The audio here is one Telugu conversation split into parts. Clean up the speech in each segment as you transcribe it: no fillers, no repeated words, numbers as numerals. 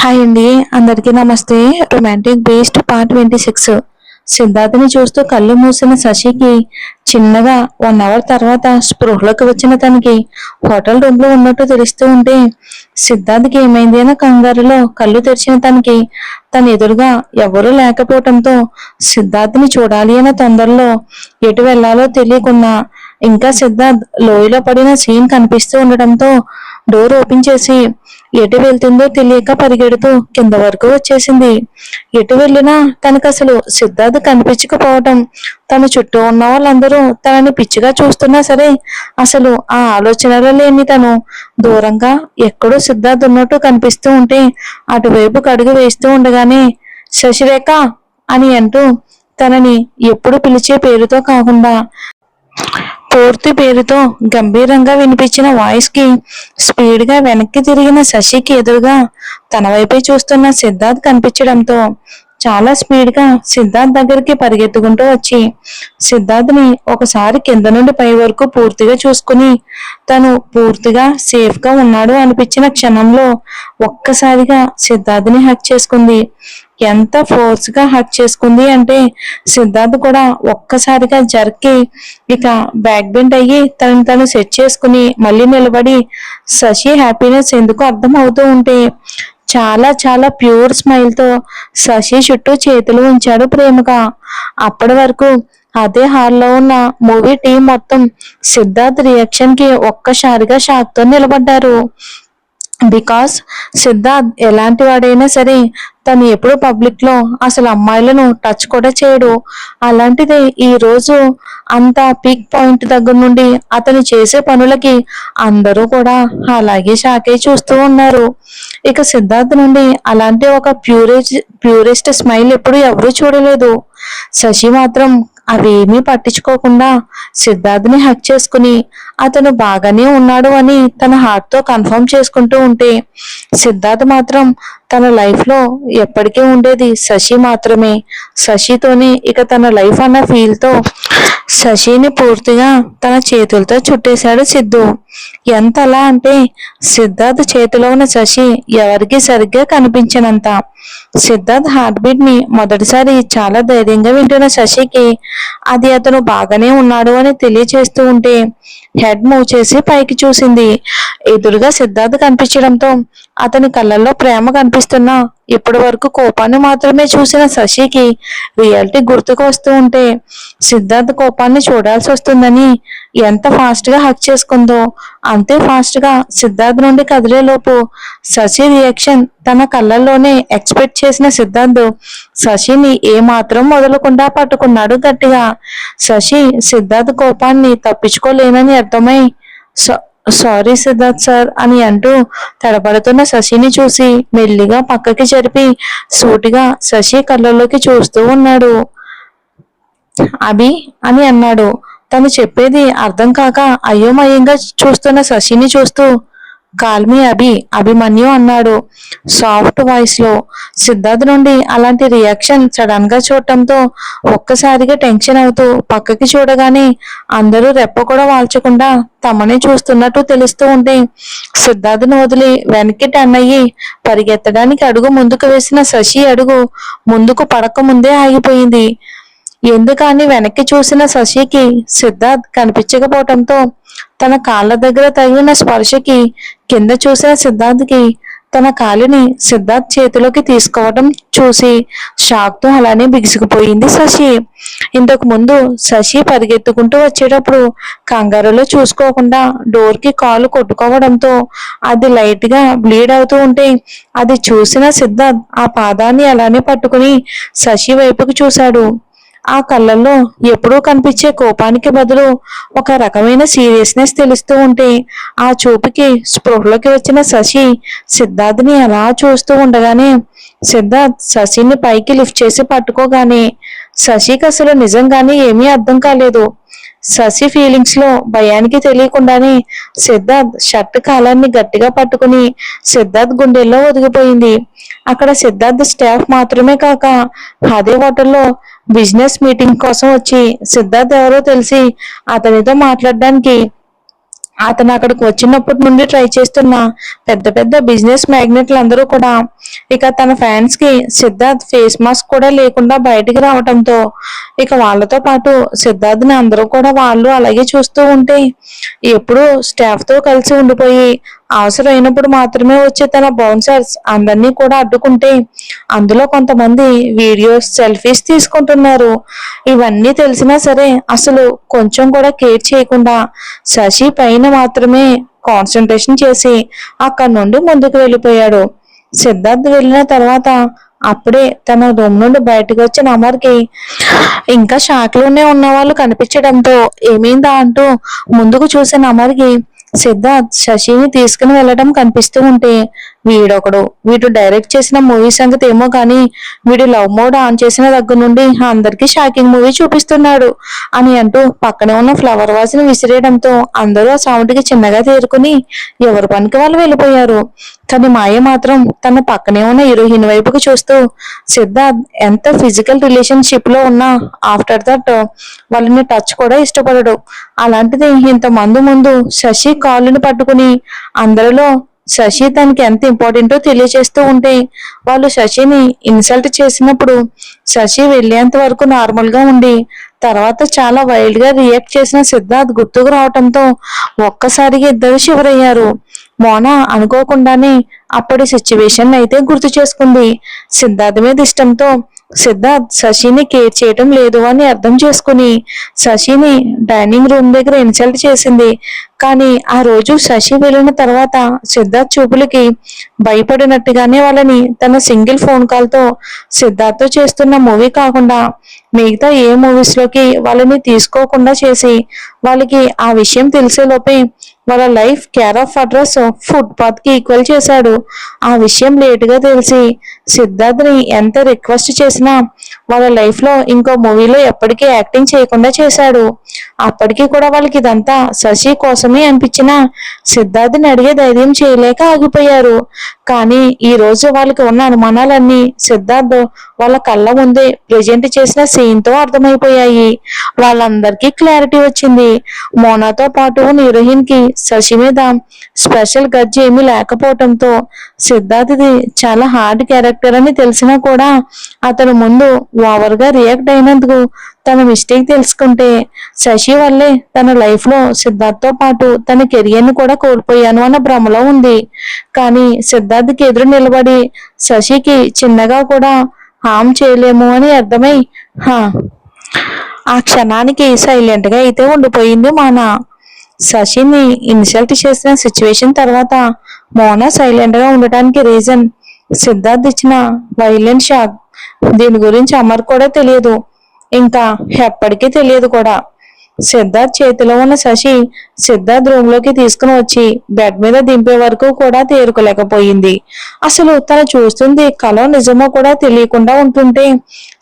హాయ్ అండి, అందరికీ నమస్తే. Romantic based part 26. సిద్ధార్థని చూస్తూ కళ్ళు మూసిన శశికి చిన్నగా 1 అవర్ తర్వాత స్పృహలోకి వచ్చిన తనకి హోటల్ రూమ్ లో ఉన్నట్టు తెలుస్తూ ఉంటే సిద్ధార్థకి ఏమైంది అన్న కంగారులో కళ్ళు తెరిచిన తనకి తన ఎదురుగా ఎవరూ లేకపోవటంతో సిద్ధార్థని చూడాలి అన్న తొందరలో ఎటు వెళ్లాలో తెలియకుండా ఇంకా సిద్ధార్థ్ లోయలో పడిన సీన్ కనిపిస్తూ ఉండటంతో డోర్ ఓపెన్ చేసి ఎటు వెళ్తుందో తెలియక పరిగెడుతూ కింద వరకు వచ్చేసింది. ఎటు వెళ్ళినా తనకు అసలు సిద్ధార్థ్ కనిపించకపోవటం, తన చుట్టూ ఉన్న వాళ్ళందరూ తనని పిచ్చిగా చూస్తున్నా సరే అసలు ఆ ఆలోచనలో లేని తను దూరంగా ఎక్కడో సిద్ధార్థ్ ఉన్నట్టు కనిపిస్తూ ఉంటే అటువైపు అడుగు వేస్తూ ఉండగానే శశిరేఖ అని అంటూ తనని ఎప్పుడు పిలిచే పేరుతో కాకుండా పూర్తి పేరుతో గంభీరంగా వినిపించిన వాయిస్ కి స్పీడ్ గా వెనక్కి తిరిగిన శశికి ఎదురుగా తన వైపే చూస్తున్న సిద్ధార్థ్ కనిపించడంతో చాలా స్పీడ్ గా సిద్ధార్థ్ దగ్గరికి పరిగెత్తుకుంటూ వచ్చి సిద్ధార్థ్ని ఒకసారి కింద నుండి పై వరకు పూర్తిగా చూసుకుని తను పూర్తిగా సేఫ్ గా ఉన్నాడు అనిపించిన క్షణంలో ఒక్కసారిగా సిద్ధార్థ్ని హక్ చేసుకుంది. ఎంత ఫోర్స్ గా హక్ చేసుకుంది అంటే సిద్ధార్థ్ కూడా ఒక్కసారిగా జర్కి ఇక బ్యాక్ బెండ్ అయ్యి తనని తను సెట్ చేసుకుని మళ్ళీ నిలబడి శశి హ్యాపీనెస్ ఎందుకు అర్థం అవుతూ ఉంటే చాలా చాలా ప్యూర్ స్మైల్ తో శశి చుట్టూ చేతులు ఉంచాడు ప్రేమగా. అప్పటి వరకు అదే హాల్లో ఉన్న మూవీ టీం మొత్తం సిద్ధార్థ్ రియాక్షన్ కి ఒక్కసారిగా షాక్ తో నిలబడ్డారు. బికాస్ సిద్ధార్థ్ ఎలాంటి వాడైనా సరే తను ఎప్పుడు పబ్లిక్ లో అసలు అమ్మాయిలను టచ్ కూడా చేయడు. అలాంటిది ఈ రోజు అంత పీక్ పాయింట్ దగ్గర నుండి అతను చేసే పనులకి అందరూ కూడా అలాగే షాక్ అయి చూస్తూ ఉన్నారు. ఇక సిద్ధార్థ్ నుండి అలాంటి ఒక ప్యూరెస్ట్ స్మైల్ ఎప్పుడు ఎవరూ చూడలేదు. శశి మాత్రం అవేమీ పట్టించుకోకుండా సిద్ధార్థ్ని హక్ చేసుకుని అతను బాగానే ఉన్నాడు అని తన హార్ట్ తో కన్ఫర్మ్ చేసుకుంటూ ఉంటే సిద్ధార్థ్ మాత్రం తన లైఫ్ లో ఎప్పటికీ ఉండేది శశి మాత్రమే. శశితోనే ఇక తన లైఫ్ అన్న ఫీల్ తో శశిని పూర్తిగా తన చేతులతో చుట్టేశాడు సిద్ధు. ఎంతలా అంటే సిద్ధార్థ్ చేతిలో ఉన్న శశి ఎవరికి సరిగ్గా కనిపించనంత. సిద్ధార్థ్ హార్ట్ బీట్ ని మొదటిసారి చాలా ధైర్యంగా వింటున్న శశికి అది అతను బాగానే ఉన్నాడు అని తెలియచేస్తూ ఉంటే హెడ్ మూవ్ చేసి పైకి చూసింది. ఎదురుగా సిద్ధార్థ్ కనిపించడంతో అతని కళ్ళల్లో ప్రేమ కనిపిస్తున్నా ఇప్పటి వరకు కోపాన్ని మాత్రమే చూసిన శశికి రియాలిటీ గుర్తుకు వస్తూ ఉంటే సిద్ధార్థ్ కోపాన్ని చూడాల్సి వస్తుందని ఎంత ఫాస్ట్ గా హక్ చేసుకుందో అంతే ఫాస్ట్ గా సిద్ధార్థ్ నుండి కదిలేలోపు శశి రియాక్షన్ తన కళ్ళల్లోనే ఎక్స్పెక్ట్ చేసిన సిద్ధార్థ్ శశిని ఏమాత్రం వదలకుండా పట్టుకున్నాడు గట్టిగా. శశి సిద్ధార్థ్ కోపాన్ని తప్పించుకోలేనని అర్థమై సారీ సిద్ధార్థ్ సార్ అని అంటూ తడబడుతున్న శశిని చూసి మెల్లిగా పక్కకి జరిపి సూటిగా శశి కళ్ళల్లోకి చూస్తూ ఉన్నాడు. అభి అని అన్నాడు. తను చెప్పేది అర్థం కాక అయోమయంగా చూస్తున్న శశిని చూస్తూ కాల్మీ అభిమన్యు అన్నాడు సాఫ్ట్ వాయిస్ లో. సిద్ధార్థ్ నుండి అలాంటి రియాక్షన్ సడన్ గా చూడటంతో ఒక్కసారిగా టెన్షన్ అవుతూ పక్కకి చూడగానే అందరూ రెప్ప కూడా వాల్చకుండా తమనే చూస్తున్నట్టు తెలుస్తూ ఉంటే సిద్ధార్థ్ను వదిలి వెనక్కి టర్న్ అయ్యి పరిగెత్తడానికి అడుగు ముందుకు వేసిన శశి అడుగు ముందుకు పడక ముందే ఆగిపోయింది. ఎందుకని వెనక్కి చూసిన శశికి సిద్ధార్థ్ కనిపించకపోవటంతో తన కాళ్ళ దగ్గర తగిలిన స్పర్శకి కింద చూసిన సిద్ధార్థ్కి తన కాలిని సిద్ధార్థ్ చేతిలోకి తీసుకోవడం చూసి షాక్ తో అలానే బిగుసుకుపోయింది శశి. ఇంతకు ముందు శశి పరిగెత్తుకుంటూ వచ్చేటప్పుడు కంగారులో చూసుకోకుండా డోర్ కి కాలు కొట్టుకోవడంతో అది లైట్ గా బ్లీడ్ అవుతూ ఉంటే అది చూసిన సిద్ధార్థ్ ఆ పాదాన్ని అలానే పట్టుకుని శశి వైపుకి చూశాడు. ఆ కళ్ళల్లో ఎప్పుడూ కనిపించే కోపానికి బదులు ఒక రకమైన సీరియస్నెస్ తెలుస్తూ ఉంటే ఆ చూపుకి స్పృహలోకి వచ్చిన శశి సిద్ధార్థ్ని అలా చూస్తూ ఉండగానే సిద్ధార్థ్ శశిని పైకి లిఫ్ట్ చేసి పట్టుకోగానే శశికి అసలు నిజంగానే ఏమీ అర్థం కాలేదు. శశి ఫీలింగ్స్ లో భయానికి తెలియకుండానే సిద్ధార్థ్ షర్ట్ కాలాన్ని గట్టిగా పట్టుకుని సిద్ధార్థ్ గుండెల్లో ఒదిగిపోయింది. అక్కడ సిద్ధార్థ్ స్టాఫ్ మాత్రమే కాక అదే హోటల్లో బిజినెస్ మీటింగ్ కోసం వచ్చి సిద్ధార్థ్ ఎవరో తెలిసి అతనితో మాట్లాడడానికి అతను అక్కడికి వచ్చినప్పటి నుండి ట్రై చేస్తున్న పెద్ద పెద్ద బిజినెస్ మ్యాగ్నెట్లు అందరూ కూడా ఇక తన ఫ్యాన్స్ కి సిద్ధార్థ్ ఫేస్ మాస్క్ కూడా లేకుండా బయటికి రావటంతో ఇక వాళ్ళతో పాటు సిద్ధార్థ్ ని అందరూ కూడా వాళ్ళు అలాగే చూస్తూ ఉంటే ఎప్పుడు స్టాఫ్ తో కలిసి ఉండిపోయి అవసరమైనప్పుడు మాత్రమే వచ్చే తన బౌన్సర్స్ అందరినీ కూడా అడ్డుకుంటే అందులో కొంతమంది వీడియోస్ సెల్ఫీస్ తీసుకుంటున్నారు. ఇవన్నీ తెలిసినా సరే అసలు కొంచెం కూడా కేర్ చేయకుండా శశి పైన మాత్రమే కాన్సన్ట్రేషన్ చేసి అక్కడి నుండి ముందుకు వెళ్ళిపోయాడు. సిద్ధార్థ్ వెళ్ళిన తర్వాత అప్పుడే తన రూమ్ నుండి బయటకు వచ్చిన అమర్కి ఇంకా షాక్ లోనే ఉన్న వాళ్ళు కనిపించడంతో ఏమైందా అంటూ ముందుకు చూసిన అమర్కి సిద్ధార్థ్ శశిని తీసుకుని వెళ్ళడం కనిపిస్తూ ఉంటే వీడు డైరెక్ట్ చేసిన మూవీ సంగతి ఏమో కానీ వీడు లవ్ మోడ్ ఆన్ చేసిన దగ్గర నుండి అందరికి షాకింగ్ మూవీ చూపిస్తున్నాడు అని అంటూ పక్కనే ఉన్న ఫ్లవర్ వాజ్ ని విసిరేయడంతో అందరూ ఆ సౌండ్ కి చిన్నగా తేరుకుని ఎవరి పనికి వాళ్ళు వెళ్ళిపోయారు. కానీ మాయ మాత్రం తన పక్కనే ఉన్న హీరోయిన్ వైపుకు చూస్తూ సిద్ధార్థ్ ఎంత ఫిజికల్ రిలేషన్షిప్ లో ఉన్నా ఆఫ్టర్ దట్ వాళ్ళని టచ్ కూడా ఇష్టపడడు. అలాంటిది ఇంతమంది ముందు శశి కాళ్ళని పట్టుకుని అందరిలో శశి తనకి ఎంత ఇంపార్టెంటో తెలియజేస్తూ ఉంటే వాళ్ళు శశిని ఇన్సల్ట్ చేసినప్పుడు శశి వెళ్ళేంత వరకు నార్మల్ గా ఉండి తర్వాత చాలా వైల్డ్ గా రియాక్ట్ చేసిన సిద్ధార్థ్ గుర్తుకు రావటంతో ఒక్కసారిగా ఇద్దరు శివరయ్యారు. మోనా అనుకోకుండానే అప్పటి సిచ్యువేషన్ అయితే గుర్తు చేసుకుంది. సిద్ధార్థ్ మీద ఇష్టంతో సిద్ధార్థ్ శశిని కేర్ చేయటం లేదు అని అర్థం చేసుకుని శశిని డైనింగ్ రూమ్ దగ్గర ఇన్సల్ట్ చేసింది. కానీ ఆ రోజు శశి వెళ్ళిన తర్వాత సిద్ధార్థ్ చూపులకి భయపడినట్టుగానే వాళ్ళని తన సింగిల్ ఫోన్ కాల్ తో సిద్ధార్థ్ తో చేస్తున్న మూవీ కాకుండా మిగతా ఏ మూవీస్ లోకి వాళ్ళని తీసుకోకుండా చేసి వాళ్ళకి ఆ విషయం తెలిసేలోపే వాళ్ళ life care of address footpath కి ఈక్వల్ చేశాడు. ఆ విషయం లేటుగా తెలిసి సిద్ధార్థ్ ని ఎంత రిక్వెస్ట్ చేసినా వాళ్ళ లైఫ్ లో ఇంకో మూవీలో ఎప్పటికీ యాక్టింగ్ చేయకుండా చేశాడు. అప్పటికి కూడా వాళ్ళకి ఇదంతా శశి కోసమే అనిపించినా సిద్ధార్థ్ని అడిగే ధైర్యం చేయలేక ఆగిపోయారు. కానీ ఈ రోజు వాళ్ళకి ఉన్న అనుమానాలన్నీ సిద్ధార్థ్ వాళ్ళ కళ్ళ ముందే ప్రెజెంట్ చేసిన సీన్ తో అర్థమైపోయాయి. వాళ్ళందరికీ క్లారిటీ వచ్చింది. మోనాతో పాటు హీరోయిన్ కి శశి మీద స్పెషల్ గడ్జ్ ఏమీ లేకపోవడంతో సిద్ధార్థ్ది చాలా హార్డ్ క్యారెక్టర్ అని తెలిసినా కూడా అతను ముందు ఓవర్ గా రియాక్ట్ అయినందుకు తన మిస్టేక్ తెలుసుకుంటే శశి వల్లే తన లైఫ్ లో సిద్ధార్థ్ తో పాటు తన కెరియర్ ని కూడా కోల్పోయాను అన్న భ్రమలో ఉంది. కానీ సిద్ధార్థ్కి ఎదురు నిలబడి శశికి చిన్నగా కూడా హామ్ చేయలేము అని అర్థమై ఆ క్షణానికి సైలెంట్ గా అయితే ఉండిపోయింది మోనా. శశిని ఇన్సల్ట్ చేసిన సిచ్యువేషన్ తర్వాత మోనా సైలెంట్ గా ఉండటానికి రీజన్ సిద్ధార్థ్ ఇచ్చిన వైలెంట్ షాక్. దీని గురించి అమర్ కూడా తెలియదు, ఇంకా ఎప్పటికీ తెలియదు కూడా. సిద్ధార్థ్ చేతిలో ఉన్న శశి సిద్ధార్థ్ రూమ్ లోకి తీసుకుని వచ్చి బెడ్ మీద దింపే వరకు కూడా తేరుకోలేకపోయింది. అసలు తను చూస్తుంది కలో నిజమో కూడా తెలియకుండా ఉంటుంటే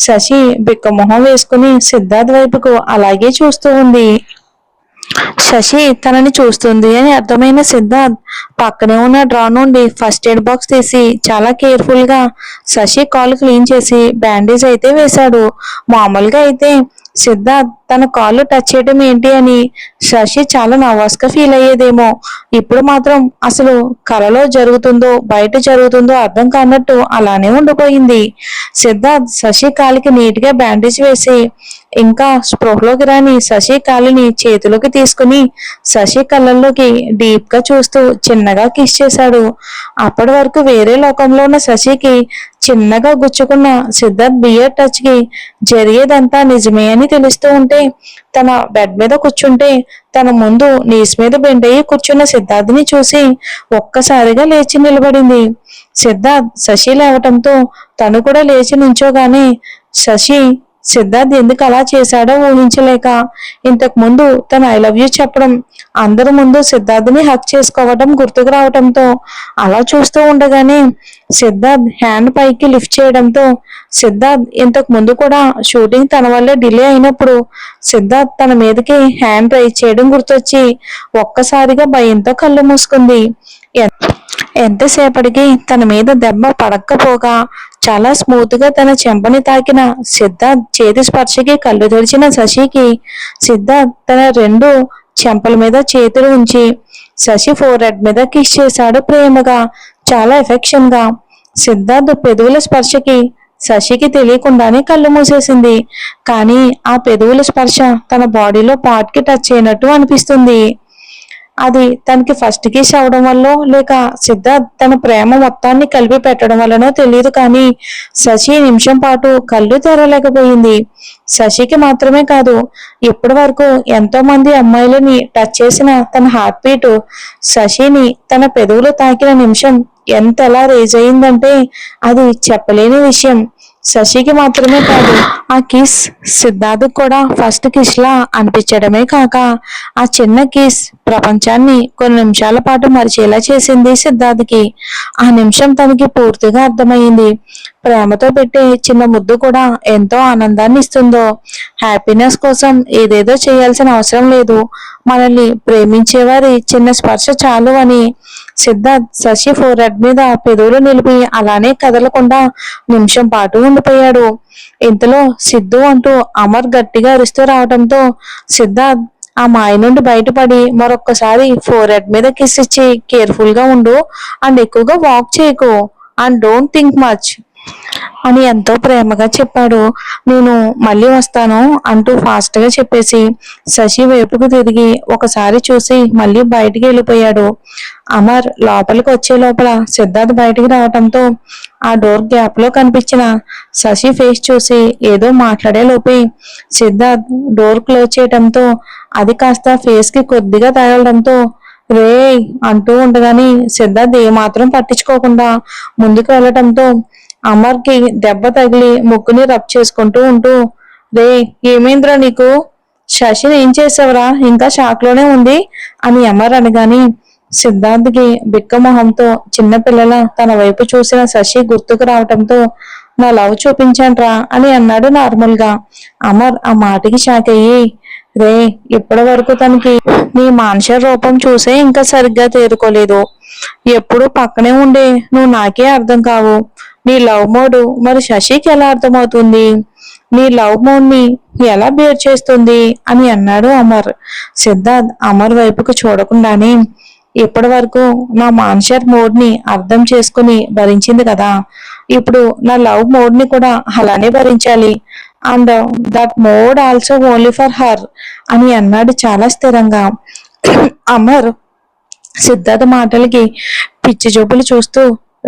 శశి బిక్కమొహం వేసుకుని సిద్ధార్థ్ వైపుకు అలాగే చూస్తూ ఉంది. శశి తనని చూస్తుంది అని అర్థమైన సిద్ధార్థ్ పక్కనే ఉన్న డ్రా నుండి ఫస్ట్ ఎయిడ్ బాక్స్ తీసి చాలా కేర్ఫుల్ గా శశి కాలు క్లీన్ చేసి బ్యాండేజ్ అయితే వేశాడు. మామూలుగా అయితే సిద్ధార్థ్ తన కాళ్ళు టచ్ చేయడం ఏంటి అని శశి చాలా నర్వస్ గా ఫీల్ అయ్యేదేమో. ఇప్పుడు మాత్రం అసలు కలలో జరుగుతుందో బయట జరుగుతుందో అర్థం కానట్టు అలానే ఉండిపోయింది. సిద్ధార్థ్ శశి కాలికి నీట్ గా బ్యాండేజ్ వేసి ఇంకా స్పృహలోకి రాని శశి కాలిని చేతిలోకి తీసుకుని శశి కళ్ళల్లోకి డీప్ గా చూస్తూ చిన్నగా కిస్ చేశాడు. అప్పటి వరకు వేరే లోకంలో ఉన్న శశికి చిన్నగా గుచ్చుకున్న సిద్ధార్థ్ బియర్ టచ్ కి జరిగేదంతా నిజమే అని తెలుస్తూ ఉంటే తన బెడ్ మీద కూర్చుంటే తన ముందు నీస్ మీద బెండయ్యి కూర్చున్న సిద్ధార్థ్ని చూసి ఒక్కసారిగా లేచి నిలబడింది. సిద్ధార్థ్ శశి లేవటంతో తను కూడా లేచి నుంచోగానే శశి సిద్ధార్థ్ ఎందుకు అలా చేశాడో ఊహించలేక ఇంతకు ముందు తను ఐ లవ్ యూ చెప్పడం, అందరి ముందు సిద్ధార్థ్ని హక్ చేసుకోవడం గుర్తుకు రావటంతో అలా చూస్తూ ఉండగానే సిద్ధార్థ్ హ్యాండ్ పైకి లిఫ్ట్ చేయడంతో సిద్ధార్థ్ ఇంతకు ముందు కూడా షూటింగ్ తన వల్లే డిలే అయినప్పుడు సిద్ధార్థ్ తన మీదకి హ్యాండ్ రైజ్ చేయడం గుర్తొచ్చి ఒక్కసారిగా భయంతో కళ్ళు మూసుకుంది. ఎంతసేపటికి తన మీద దెబ్బ పడకపోగా చాలా స్మూత్ గా తన చెంపని తాకిన సిద్ధార్థ్ చేతి స్పర్శకి కళ్ళు తెరిచిన శశికి సిద్ధార్థ్ తన రెండు చెంపల మీద చేతులు ఉంచి శశి ఫోర్హెడ్ మీద కిస్ చేశాడు ప్రేమగా, చాలా ఎఫెక్షన్ గా. సిద్ధార్థ్ పెదవుల స్పర్శకి శశికి తెలియకుండానే కళ్ళు మూసేసింది. కానీ ఆ పెదవుల స్పర్శ తన బాడీలో పార్ట్ కి టచ్ అయినట్టు అనిపిస్తుంది. అది తనకి ఫస్ట్ కిస్ అవడం వల్ల లేక సిద్ధార్థ్ తన ప్రేమ మొత్తాన్ని కలిపి పెట్టడం వల్లనో తెలియదు, కానీ శశి నిమిషం పాటు కళ్ళు తెరవలేకపోయింది. శశికి మాత్రమే కాదు, ఇప్పటి వరకు ఎంతో మంది అమ్మాయిలని టచ్ చేసిన తన హార్ట్ బీట్ శశిని తన పెదవులు తాకిన నిమిషం ఎంతలా రేజ్ అయిందంటే అది చెప్పలేని విషయం. శశికి మాత్రమే కాదు, ఆ కిస్ సిద్ధార్థ్ కూడా ఫస్ట్ కిస్ లా అనిపించడమే కాక ఆ చిన్న కిస్ ప్రపంచాన్ని కొన్ని నిమిషాల పాటు మరిచేలా చేసింది సిద్ధార్థ్కి. ఆ నిమిషం తనకి పూర్తిగా అర్థమైంది. ప్రేమతో పెట్టే చిన్న ముద్దు కూడా ఎంతో ఆనందాన్ని ఇస్తుందో. హ్యాపీనెస్ కోసం ఏదేదో చేయాల్సిన అవసరం లేదు, మనల్ని ప్రేమించేవారి చిన్న స్పర్శ చాలు అని. సిద్ధార్థ్ శశి ఫోర్హెడ్ మీద పెదవులు నిలిపి అలానే కదలకుండా నిమిషం పాటు ఉండిపోయాడు. ఇంతలో సిద్ధు అంటూ అమర్ గట్టిగా అరుస్తూ రావడంతో సిద్ధార్థ్ ఆ మాయ నుండి బయటపడి మరొక్కసారి ఫోర్హెడ్ మీద కిస్ ఇచ్చి, కేర్ఫుల్ గా ఉండు అండ్ ఎక్కువగా వాక్ చేయకు అండ్ డోంట్ థింక్ మచ్ అని ఎంతో ప్రేమగా చెప్పాడు. నేను మళ్ళీ వస్తాను అంటూ ఫాస్ట్ గా చెప్పేసి శశి వైపుకు తిరిగి ఒకసారి చూసి మళ్ళీ బయటికి వెళ్ళిపోయాడు. అమర్ లోపలికి వచ్చే లోపల సిద్ధార్థ్ బయటికి రావడంతో ఆ డోర్ గ్యాప్ లో కనిపించిన శశి ఫేస్ చూసి ఏదో మాట్లాడే లోపే సిద్ధార్థ్ డోర్ క్లోజ్ చేయడంతో అది కాస్త ఫేస్ కి కొద్దిగా తగలడంతో రే అంటూ ఉండగాని సిద్ధార్థ్ ఏమాత్రం పట్టించుకోకుండా ముందుకు వెళ్ళటంతో అమర్కి దెబ్బ తగిలి ముక్కుని రబ్ చేసుకుంటూ ఉంటూ, రే ఏమైందిరా నీకు, శశిని ఏం చేసావురా, ఇంకా షాక్ లోనే ఉంది అని అమర్ అనగాని సిద్ధార్థ్కి బిక్క మొహంతో చిన్నపిల్లల తన వైపు చూసిన శశి గుర్తుకు రావటంతో నా లవ్ చూపించాన్రా అని అన్నాడు నార్మల్ గా. అమర్ ఆ మాటకి షాక్ అయ్యి, రే ఇప్పటి వరకు తనకి నీ మాన్షర్ రూపం చూసే ఇంకా సరిగ్గా తేరుకోలేదు, ఎప్పుడు పక్కనే ఉండే నువ్వు నాకే అర్థం కావు, నీ లవ్ మోడ్ మరి శశికి ఎలా అర్థమవుతుంది, నీ లవ్ మోడ్ ని ఎలా బేర్ చేస్తుంది అని అన్నాడు అమర్. సిద్ధార్థ్ అమర్ వైపుకు చూడకుండానే, ఇప్పటి వరకు నా మాన్షర్ మోడ్ ని అర్థం చేసుకుని భరించింది కదా, ఇప్పుడు నా లవ్ మోడ్ ని కూడా అలానే భరించాలి and that mode also only for her అని అన్నాడు చాలా స్థిరంగా. అమర్ సిద్ధార్థ్ మాటలకి పిచ్చి చూపులు చూస్తూ,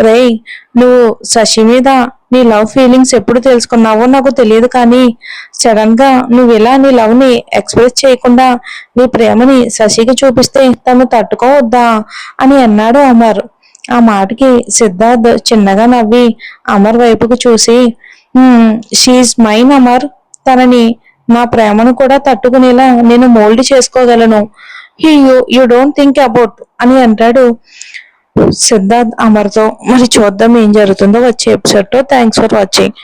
రేయ్ నువ్వు శశి మీద నీ లవ్ ఫీలింగ్స్ ఎప్పుడు తెలుసుకున్నావో నాకు తెలియదు, కానీ సడన్ గా నువ్వు ఇలా నీ లవ్ ని ఎక్స్ప్రెస్ చేయకుండా నీ ప్రేమని శశికి చూపిస్తే తను తట్టుకోవద్దా అని అన్నాడు అమర్. ఆ మాటకి సిద్ధార్థ్ చిన్నగా నవ్వి అమర్ వైపుకు చూసి, షీఈ్ మైన్ అమర్, తనని నా ప్రేమను కూడా తట్టుకునేలా నేను మోల్డ్ చేసుకోగలను, యూ డోంట్ థింక్ అబౌట్ అని అంటాడు సిద్ధార్థ్ అమర్తో. మరి చూద్దాం ఏం జరుగుతుందో వచ్చే ఎపిసోడ్ లో. Thanks for watching.